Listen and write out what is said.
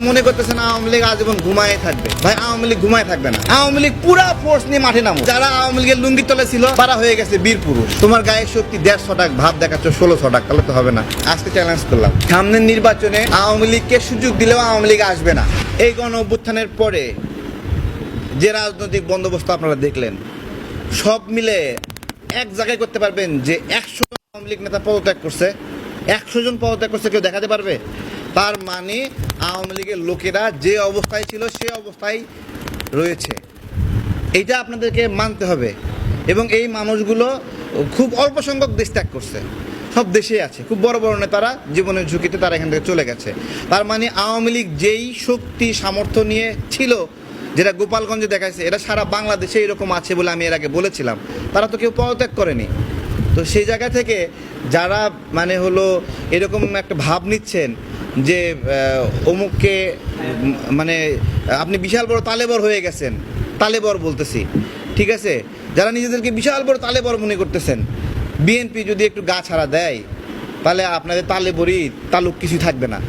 মনে করতেছেন আওয়ামী লীগ আজীবন ঘুমায় থাকবে, ভাই আওয়ামী লীগ ঘুমায় থাকবে না। আওয়ামী লীগ পুরা ফোর্স নিয়ে মাঠে নামো। যারা আওয়ামী লীগের লুঙ্গির তলে ছিল তারা হয়ে গেছে বীর পুরুষ। তোমার গায়ের শক্তি 150 টাকা, ভাব দেখাচ্ছ 1600 টাকা, তাহলে তো হবে না। আজকে চ্যালেঞ্জ করলাম, সামনের নির্বাচনে আওয়ামী লীগকে সুযোগ দিলেও আওয়ামী লীগ আসবে না। এই গণ অভ্যুত্থানের পরে যে রাজনৈতিক বন্দোবস্ত আপনারা দেখলেন, সব মিলে এক জায়গায় করতে পারবেন যে 100 জন আওয়ামী লীগ নেতা পদত্যাগ করছে, 100 জন পদত্যাগ করছে, কেউ দেখাতে পারবে? তার মানে আওয়ামী লীগের লোকেরা যে অবস্থায় ছিল সে অবস্থায় রয়েছে, এইটা আপনাদেরকে মানতে হবে। এবং এই মানুষগুলো খুব অল্প সংখ্যক দেশ ত্যাগ করছে, সব দেশেই আছে। খুব বড় বড় নেতারা জীবনের ঝুঁকিতে তারা এখান থেকে চলে গেছে। তার মানে আওয়ামী লীগ যেই শক্তি সামর্থ্য নিয়ে ছিল, যেটা গোপালগঞ্জে দেখাইছে, এটা সারা বাংলাদেশে এরকম আছে বলে আমি এর আগে বলেছিলাম। তারা তো কেউ পদত্যাগ করেনি। তো সেই জায়গা থেকে যারা মানে হলো এরকম একটা ভাব নিচ্ছেন যে অমুককে মানে আপনি বিশাল বড় তালেবর হয়ে গেছেন, তালেবর বলতেছি, ঠিক আছে, যারা নিজেদেরকে বিশাল বড় তালেবর মনে করতেছেন, বিএনপি যদি একটু গা ছাড়া দেয় তাহলে আপনাদের তালেবরই তালুক কিছু থাকবে না।